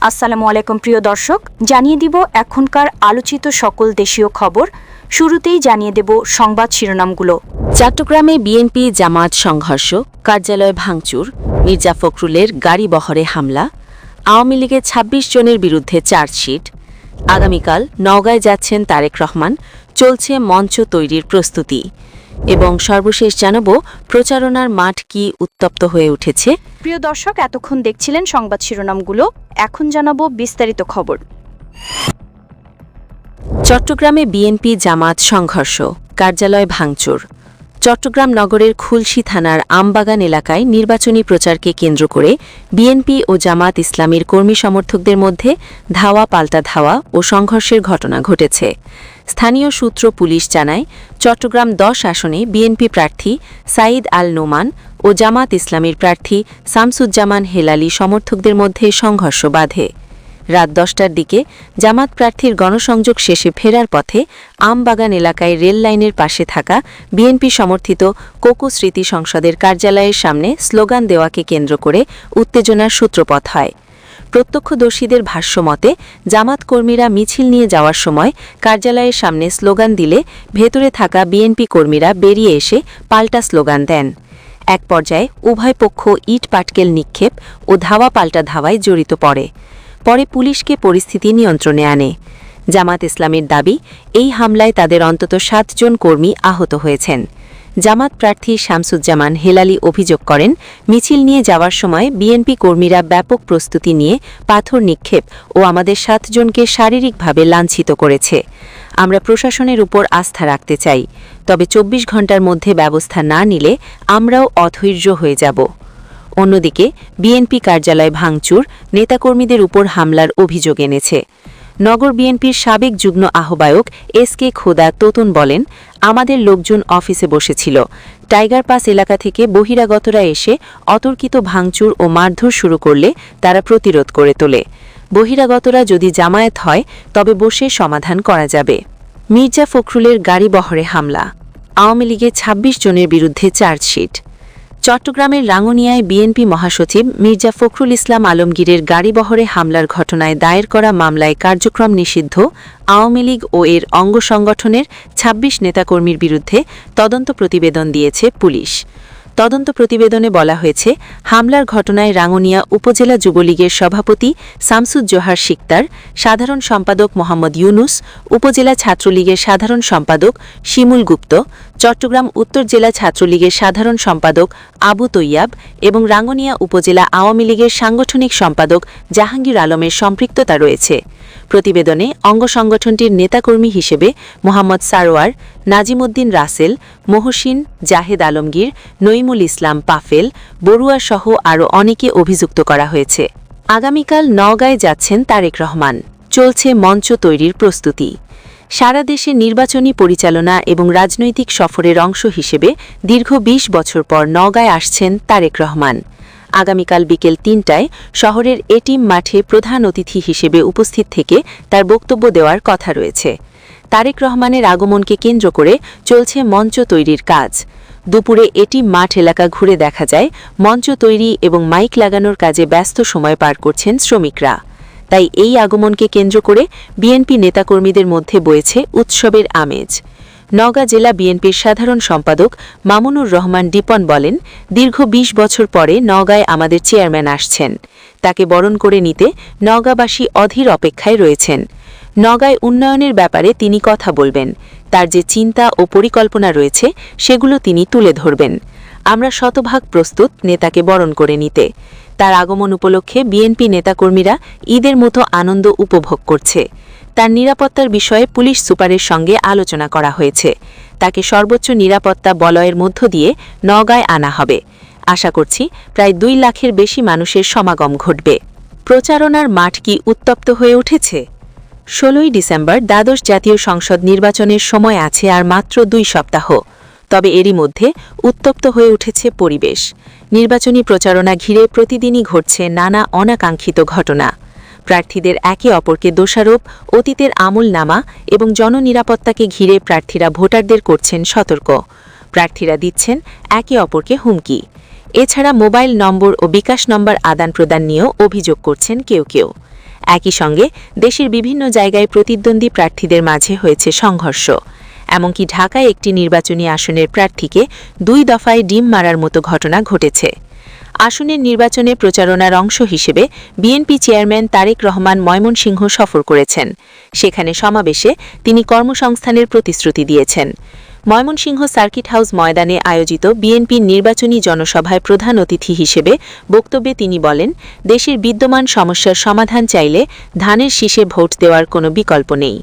আসসালামু আলাইকুম প্রিয় দর্শক, জানিয়ে দিব এখনকার আলোচিত সকল দেশীয় খবর। শুরুতেই জানিয়ে দেব সংবাদ শিরোনামগুলো। চট্টগ্রামে বিএনপি জামাত সংঘর্ষ, কার্যালয় ভাঙচুর, মির্জা ফখরুলের গাড়ি বহরে হামলা, আওয়ামী লীগের ২৬ জনের বিরুদ্ধে চার্জশিট, আগামীকাল নওগাঁয় যাচ্ছেন তারেক রহমান, চলছে মঞ্চ তৈরির প্রস্তুতি এবং সর্বশেষ জানাব প্রচারণার মাঠ কি উত্তপ্ত হয়ে উঠেছে। প্রিয় দর্শক, এতক্ষণ দেখছিলেন সংবাদ শিরোনামগুলো, এখন জানাবো বিস্তারিত খবর। চট্টগ্রামে বিএনপি জামাত সংঘর্ষ, কার্যালয় ভাঙচুর। চট্টগ্রাম নগরের খুলশী থানার আমবাগান এলাকায় নির্বাচনী প্রচারকে কেন্দ্র করে বিএনপি ও জামাত ইসলামীর কর্মী সমর্থকদের মধ্যে ধাওয়া পাল্টা ধাওয়া ও সংঘর্ষের ঘটনা ঘটেছে। স্থানীয় সূত্র পুলিশ জানায়, চট্টগ্রাম ১০ আসনে বিএনপি প্রার্থী সাঈদ আল নোমান ও জামাত ইসলামীর প্রার্থী শামসুজ্জামান হেলালি সমর্থকদের মধ্যে সংঘর্ষ বাধে। রাত ১০টার দিকে জামাত প্রার্থীর গণসংযোগ শেষে ফেরার পথে আমবাগান এলাকায় রেল লাইনের পাশে থাকা বিএনপি সমর্থিত কোকো স্মৃতি সংসদের কার্যালয়ের সামনে স্লোগান দেওয়াকে কেন্দ্র করে উত্তেজনার সূত্রপাত হয়। প্রত্যক্ষদর্শীদের ভাষ্যমতে জামাত কর্মীরা মিছিল নিয়ে যাওয়ার সময় কার্যালয়ের সামনে স্লোগান দিলে ভেতরে থাকা বিএনপি কর্মীরা বেরিয়ে এসে পাল্টা স্লোগান দেন। এক পর্যায়ে উভয় পক্ষ ইট পাটকেল নিক্ষেপ ও ধাওয়া পাল্টা ধাওয়ায় জড়িত পড়ে। পরে পুলিশকে পরিস্থিতি নিয়ন্ত্রণে আনে। জামাত ইসলামের দাবি, এই হামলায় তাদের অন্তত ৭ জন কর্মী আহত হয়েছেন। জামাত প্রার্থী শামসুজ্জামান হেলালি অভিযোগ করেন, মিছিল নিয়ে যাওয়ার সময় বিএনপি কর্মীরা ব্যাপক প্রস্তুতি নিয়ে পাথর নিক্ষেপ ও আমাদের ৭ জনকে শারীরিকভাবে লাঞ্ছিত করেছে। আমরা প্রশাসনের উপর আস্থা রাখতে চাই, তবে ২৪ ঘণ্টার মধ্যে ব্যবস্থা না নিলে আমরাও অধৈর্য হয়ে যাব। অন্যদিকে বিএনপি কার্যালয় ভাঙচুর, নেতাকর্মীদের উপর হামলার অভিযোগ এনেছে। নগর বিএনপির সাবেক যুগ্ম আহ্বায়ক এস.কে. খোদা তোতন বলেন, আমাদের লোকজন অফিসে বসেছিল। টাইগার পাস এলাকা থেকে বহিরাগতরা এসে অতর্কিত ভাঙচুর ও মারধর শুরু করলে তারা প্রতিরোধ করে তোলে। বহিরাগতরা যদি জামায়াত হয় তবে বসে সমাধান করা যাবে। মির্জা ফখরুলের গাড়ি বহরে হামলা, আওয়ামী লীগের ২৬ জনের বিরুদ্ধে চার্জশিট। চট্টগ্রামের রাঙ্গুনিয়ায় বিএনপি মহাসচিব মির্জা ফখরুল ইসলাম আলমগীরের গাড়িবহরে হামলার ঘটনায় দায়ের করা মামলায় কার্যক্রম নিষিদ্ধ আওয়ামী লীগ ও এর অঙ্গ সংগঠনের ২৬ নেতাকর্মীর বিরুদ্ধে তদন্ত প্রতিবেদন দিয়েছে পুলিশ। তদন্ত প্রতিবেদনে বলা হয়েছে, হামলার ঘটনায় রাঙ্গুনিয়া উপজেলা যুবলীগের সভাপতি শামসুজ্জোহার শিকদার, সাধারণ সম্পাদক মোহাম্মদ ইউনুস, উপজেলা ছাত্রলীগের সাধারণ সম্পাদক শিমুল গুপ্ত, চট্টগ্রাম উত্তর জেলা ছাত্রলীগের সাধারণ সম্পাদক আবু তৈয়াব এবং রাঙ্গুনিয়া উপজেলা আওয়ামী লীগের সাংগঠনিক সম্পাদক জাহাঙ্গীর আলমের সম্পৃক্ততা রয়েছে। প্রতিবেদনে অঙ্গ সংগঠনটির নেতাকর্মী হিসেবে মোহাম্মদ সারোয়ার, নাজিমউদ্দিন রাসেল, মহসিন, জাহেদ আলমগীর, নঈমুল ইসলাম পাফেল, বড়ুয়াসহ আরও অনেকে অভিযুক্ত করা হয়েছে। আগামীকাল নওগাঁয় যাচ্ছেন তারেক রহমান, চলছে মঞ্চ তৈরির প্রস্তুতি। সারা দেশে নির্বাচনী পরিচালনা এবং রাজনৈতিক সফরের অংশ হিসেবে দীর্ঘ ২০ বছর পর নওগাঁয় আসছেন তারেক রহমান। আগামীকাল বিকেল ৩টায় শহরের এটিএম মাঠে প্রধান অতিথি হিসেবে উপস্থিত থেকে তার বক্তব্য দেওয়ার কথা রয়েছে। তারেক রহমানের আগমনকে কেন্দ্র করে চলছে মঞ্চ তৈরির কাজ। দুপুরে এটিএম মাঠ এলাকা ঘুরে দেখা যায়, মঞ্চ তৈরি এবং মাইক লাগানোর কাজে ব্যস্ত সময় পার করছেন শ্রমিকরা। তাই এই আগমনকে কেন্দ্র করে বিএনপি নেতাকর্মীদের মধ্যে বয়েছে উৎসবের আমেজ। নওগাঁ জেলা বিএনপির সাধারণ সম্পাদক মামুনুর রহমান দীপন বলেন, দীর্ঘ ২০ বছর পরে নওগাঁয় আমাদের চেয়ারম্যান আসছেন। তাকে বরণ করে নিতে নওগাঁবাসী অধীর অপেক্ষায় রয়েছেন। নওগাঁয় উন্নয়নের ব্যাপারে তিনি কথা বলবেন। তার যে চিন্তা ও পরিকল্পনা রয়েছে সেগুলো তিনি তুলে ধরবেন। আমরা শতভাগ প্রস্তুত নেতাকে বরণ করে নিতে। তার আগমন উপলক্ষে বিএনপি নেতাকর্মীরা ঈদের মতো আনন্দ উপভোগ করছে। তার নিরাপত্তার বিষয়ে পুলিশ সুপারের সঙ্গে আলোচনা করা হয়েছে। তাকে সর্বোচ্চ নিরাপত্তা বলয়ের মধ্য দিয়ে নওগাঁয় আনা হবে। আশা করছি প্রায় ২ লাখের বেশি মানুষের সমাগম ঘটবে। প্রচারণার মাঠ কি উত্তপ্ত হয়ে উঠেছে? ১৬ই ডিসেম্বর দ্বাদশ জাতীয় সংসদ নির্বাচনের সময় আছে আর মাত্র ২ সপ্তাহ। তবে এরই মধ্যে উত্তপ্ত হয়ে উঠেছে পরিবেশ। নির্বাচনী প্রচারণা ঘিরে প্রতিদিনই ঘটছে নানা অনাকাঙ্ক্ষিত ঘটনা। প্রার্থীদের একে অপরকে দোষারোপ, অতীতের আমলনামা এবং জননিরাপত্তাকে ঘিরে প্রার্থীরা ভোটারদের করছেন সতর্ক। প্রার্থীরা দিচ্ছেন একে অপরকে হুমকি। এছাড়া মোবাইল নম্বর ও বিকাশ নম্বর আদান প্রদান নিয়েও অভিযোগ করছেন কেউ কেউ। একই সঙ্গে দেশের বিভিন্ন জায়গায় প্রতিদ্বন্দ্বী প্রার্থীদের মাঝে হয়েছে সংঘর্ষ। এমনকি ঢাকায় একটি নির্বাচনী আসনের প্রার্থীকে 2 দফায় ডিম মারার মতো ঘটনা ঘটেছে। আসনের নির্বাচনে প্রচারণার অংশ হিসেবে বিএনপি চেয়ারম্যান তারেক রহমান ময়মনসিংহ সফর করেছেন। সেখানে সমাবেশে তিনি কর্মসংস্থানের প্রতিশ্রুতি দিয়েছেন। ময়মনসিংহ সার্কিট হাউস ময়দানে আয়োজিত বিএনপির নির্বাচনী জনসভায় প্রধান অতিথি হিসেবে বক্তব্যে তিনি বলেন, দেশের বিদ্যমান সমস্যার সমাধান চাইলে ধানের শীষে ভোট দেওয়ার কোনো বিকল্প নেই।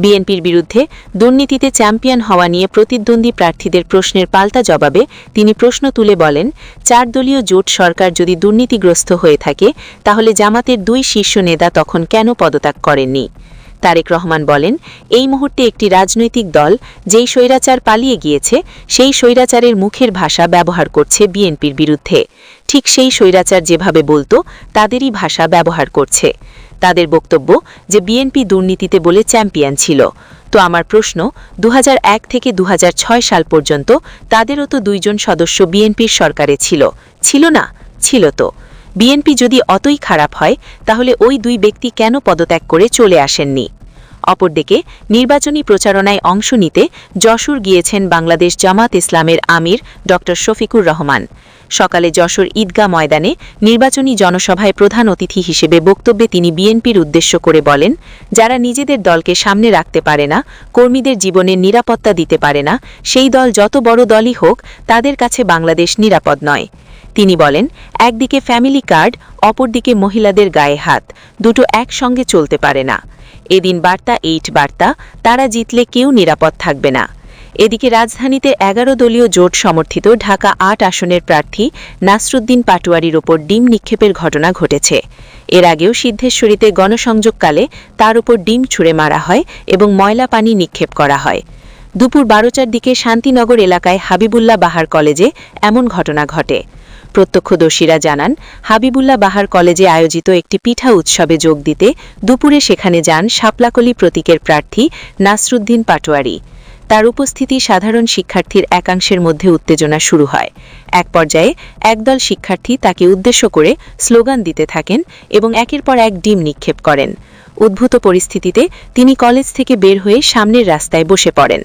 বিএনপির বিরুদ্ধে দুর্নীতিতে চ্যাম্পিয়ন হওয়া নিয়ে প্রতিদ্বন্দ্বী প্রার্থীদের প্রশ্নের পাল্টা জবাবে তিনি প্রশ্ন তুলে বলেন, 4 দলীয় জোট সরকার যদি দুর্নীতিগ্রস্ত হয়ে থাকে তাহলে জামাতের 2 শীর্ষ নেতা তখন কেন পদত্যাগ করেননি? তারেক রহমান বলেন, এই মুহূর্তে একটি রাজনৈতিক দল যেই স্বৈরাচার পালিয়ে গিয়েছে সেই স্বৈরাচারের মুখের ভাষা ব্যবহার করছে বিএনপির বিরুদ্ধে। ঠিক সেই স্বৈরাচার যেভাবে বলতো তাদেরই ভাষা ব্যবহার করছে। তাদের বক্তব্য যে বিএনপি দুর্নীতিতে বলে চ্যাম্পিয়ন ছিল। তো আমার প্রশ্ন, 2001 থেকে 2006 সাল পর্যন্ত তাদেরও তো 2 জন সদস্য বিএনপির সরকারে ছিল না? ছিল তো। বিএনপি যদি অতই খারাপ হয় তাহলে ওই 2 ব্যক্তি কেন পদত্যাগ করে চলে আসেননি? অপরদিকে নির্বাচনী প্রচারণায় অংশ নিতে যশোর গিয়েছেন বাংলাদেশ জামাত ইসলামের আমির ড শফিকুর রহমান। সকালে যশোর ঈদগাহ ময়দানে নির্বাচনী জনসভায় প্রধান অতিথি হিসেবে বক্তব্যে তিনি বিএনপির উদ্দেশ্য করে বলেন, যারা নিজেদের দলকে সামনে রাখতে পারে না, কর্মীদের জীবনের নিরাপত্তা দিতে পারে না, সেই দল যত বড় দলই হোক তাদের কাছে বাংলাদেশ নিরাপদ নয়। তিনি বলেন, একদিকে ফ্যামিলি কার্ড, অপরদিকে মহিলাদের গায়ে হাত, দুটো একসঙ্গে চলতে পারে না। এদিন বার্তা 8 বার্তা, তারা জিতলে কেউ নিরাপদ থাকবে না। এদিকে রাজধানীতে 11 দলীয় জোট সমর্থিত ঢাকা 8 আসনের প্রার্থী নাসরুদ্দিন পাটোয়ারির ওপর ডিম নিক্ষেপের ঘটনা ঘটেছে। এর আগেও সিদ্ধেশ্বরীতে গণসংযোগকালে তার উপর ডিম ছুঁড়ে মারা হয় এবং ময়লা পানি নিক্ষেপ করা হয়। দুপুর 12টার দিকে শান্তিনগর এলাকায় হাবিবুল্লাহ বাহার কলেজে এমন ঘটনা ঘটে। প্রত্যক্ষদর্শীরা জানান, হাবিবুল্লাহ বাহার কলেজে আয়োজিত একটি পিঠা উৎসবে যোগ দিতে দুপুরে সেখানে যান শাপলাকলি প্রতীকের প্রার্থী নাসরুদ্দিন পাটোয়ারি। তার উপস্থিতি সাধারণ শিক্ষার্থীর একাংশের মধ্যে উত্তেজনা শুরু হয়। এক পর্যায়ে একদল শিক্ষার্থী তাকে উদ্দেশ্য করে স্লোগান দিতে থাকেন এবং একের পর এক ডিম নিক্ষেপ করেন। উদ্ভূত পরিস্থিতিতে তিনি কলেজ থেকে বের হয়ে সামনের রাস্তায় বসে পড়েন।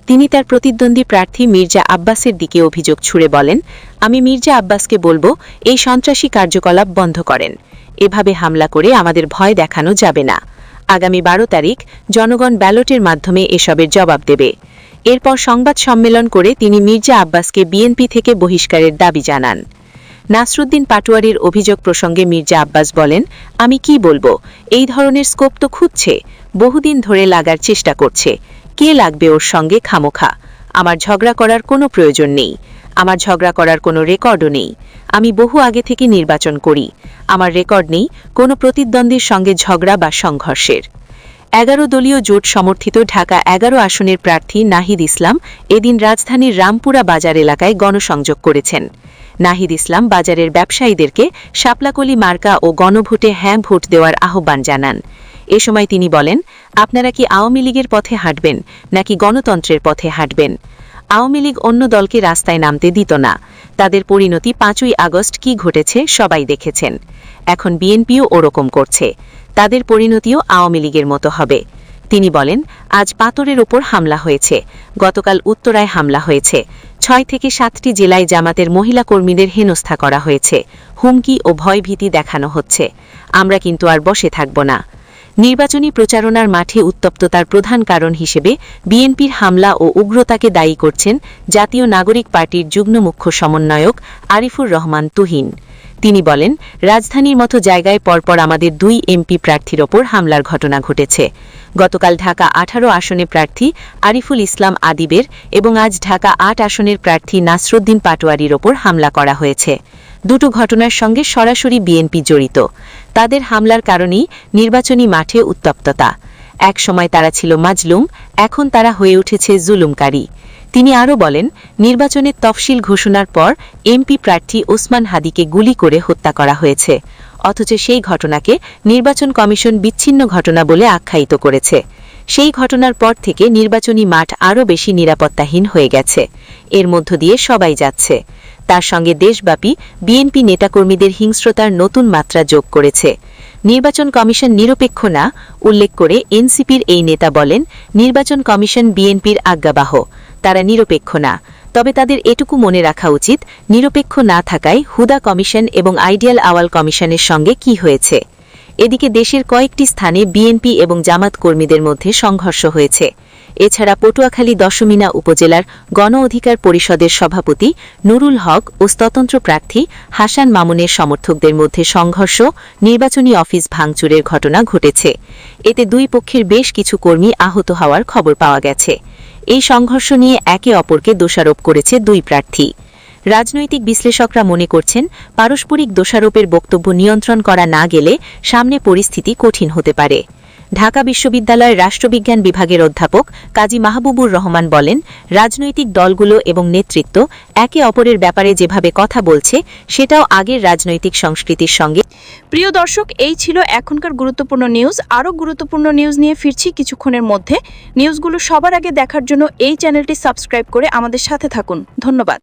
তিনি তার প্রতিদ্বন্দ্বী প্রার্থী মির্জা আব্বাসের দিকে অভিযোগ ছুড়ে বলেন, আমি মির্জা আব্বাসকে বলবো এই সন্ত্রাসী কার্যকলাপ বন্ধ করেন। এভাবে হামলা করে আমাদের ভয় দেখানো যাবে না। আগামী 12 তারিখ জনগণ ব্যালটের মাধ্যমে এসবের জবাব দেবে। এরপর সংবাদ সম্মেলন করে তিনি মির্জা আব্বাসকে বিএনপি থেকে বহিষ্কারের দাবি জানান। নাসরুদ্দিন পাটোয়ারির অভিযোগ প্রসঙ্গে মির্জা আব্বাস বলেন, আমি কি বলবো, এই ধরনের স্কোপ তো খুঁজছে, বহুদিন ধরে লাগার চেষ্টা করছে। কে লাগবে ওর সঙ্গে খামোখা? আমার ঝগড়া করার কোনো প্রয়োজন নেই। আমার ঝগড়া করার কোনো রেকর্ডও নেই। আমি বহু আগে থেকে নির্বাচন করি। আমার রেকর্ড নেই কোনো প্রতিদ্বন্দ্বীর সঙ্গে ঝগড়া বা সংঘর্ষের। 11 দলীয় জোট সমর্থিত ঢাকা 11 আসনের প্রার্থী নাহিদ ইসলাম এদিন রাজধানীর রামপুরা বাজার এলাকায় গণসংযোগ করেছেন। নাহিদ ইসলাম বাজারের ব্যবসায়ীদেরকে শাপলাকলি মার্কা ও গণভোটে হ্যাঁ ভোট দেওয়ার আহ্বান জানান। এ সময় তিনি বলেন, আপনারা কি আওয়ামী লীগের পথে হাঁটবেন নাকি গণতন্ত্রের পথে হাঁটবেন? আওয়ামী লীগ অন্য দলকে রাস্তায় নামতে দিত না। তাদের পরিণতি 5ই আগস্ট কি ঘটেছে সবাই দেখেছেন। এখন বিএনপিও ওরকম করছে। তাদের পরিণতিও আওয়ামী লীগের মতো হবে। তিনি বলেন, আজ পাথরের ওপর হামলা হয়েছে, গতকাল উত্তরায় হামলা হয়েছে, 6 থেকে 7টি জেলায় জামাতের মহিলা কর্মীদের হেনস্থা করা হয়েছে, হুমকি ও ভয়ভীতি দেখানো হচ্ছে। আমরা কিন্তু আর বসে থাকব না। নির্বাচনী প্রচারণার মাঠে উত্তপ্ততার প্রধান কারণ হিসেবে বিএনপির হামলা ও উগ্রতাকে দায়ী করছেন জাতীয় নাগরিক পার্টির যুগ্ম মুখ্য সমন্বয়ক আরিফুর রহমান তুহিন। তিনি বলেন, রাজধানীর মতো জায়গায় পরপর আমাদের 2 এমপি প্রার্থীর ওপর হামলার ঘটনা ঘটেছে। গতকাল ঢাকা 18 আসনে প্রার্থী আরিফুল ইসলাম আদিবের এবং আজ ঢাকা 8 আসনের প্রার্থী নাসরুদ্দিন পাটোয়ারির ওপর হামলা করা হয়েছে। দুটো ঘটনার সঙ্গে সরাসরি বিএনপি জড়িত। তাদের হামলার কারণেই নির্বাচনী মাঠে উত্তপ্ততা। এক সময় তারা ছিল মাজলুম, এখন তারা হয়ে উঠেছে জুলুমকারী। তিনি আরও বলেন, নির্বাচনের তফসিল ঘোষণার পর এমপি প্রার্থী ওসমান হাদিকে গুলি করে হত্যা করা হয়েছে, অথচ সেই ঘটনাকে নির্বাচন কমিশন বিচ্ছিন্ন ঘটনা বলে আখ্যায়িত করেছে। সেই ঘটনার পর থেকে নির্বাচনী মাঠ আরও বেশি নিরাপত্তাহীন হয়ে গেছে। এর মধ্য দিয়ে সবাই যাচ্ছে। তার সঙ্গে দেশব্যাপী বিএনপি নেতাকর্মীদের হিংস্রতার নতুন মাত্রা যোগ করেছে। নির্বাচন কমিশন নিরপেক্ষ না উল্লেখ করে এনসিপির এই নেতা বলেন, নির্বাচন কমিশন বিএনপির আজ্ঞাবাহ, তারা নিরপেক্ষ না। তবে তাদের এটুকু মনে রাখা উচিত, নিরপেক্ষ না থাকায় হুদা কমিশন এবং আইডিয়াল আওয়াল কমিশনের সঙ্গে কি হয়েছে। এদিকে দেশের কয়েকটি স্থানে বিএনপি এবং জামাত কর্মীদের মধ্যে সংঘর্ষ হয়েছে। এছাড়া পটুয়াখালী দশমিনা উপজেলার গণ অধিকার পরিষদের সভাপতি নুরুল হক ও স্বতন্ত্র প্রার্থী হাসান মামুনের সমর্থকদের মধ্যে সংঘর্ষ, নির্বাচনী অফিস ভাঙচুরের ঘটনা ঘটেছে। এতে দুই পক্ষের বেশ কিছু কর্মী আহত হওয়ার খবর পাওয়া গেছে। এই সংঘর্ষ নিয়ে একে অপরকে দোষারোপ করেছে দুই প্রার্থী। রাজনৈতিক বিশ্লেষকরা মনে করছেন, পারস্পরিক দোষারোপের বক্তব্য নিয়ন্ত্রণ করা না গেলে সামনে পরিস্থিতি কঠিন হতে পারে। ঢাকা বিশ্ববিদ্যালয়ের রাষ্ট্রবিজ্ঞান বিভাগের অধ্যাপক কাজী মাহবুবুর রহমান বলেন, রাজনৈতিক দলগুলো এবং নেতৃত্ব একে অপরের ব্যাপারে যেভাবে কথা বলছে, সেটাও আগের রাজনৈতিক সংস্কৃতির সঙ্গে। প্রিয় দর্শক, এই ছিল এখনকার গুরুত্বপূর্ণ নিউজ। আরও গুরুত্বপূর্ণ নিউজ নিয়ে ফিরছি কিছুক্ষণের মধ্যে। নিউজগুলো সবার আগে দেখার জন্য এই চ্যানেলটি সাবস্ক্রাইব করে আমাদের সাথে থাকুন। ধন্যবাদ।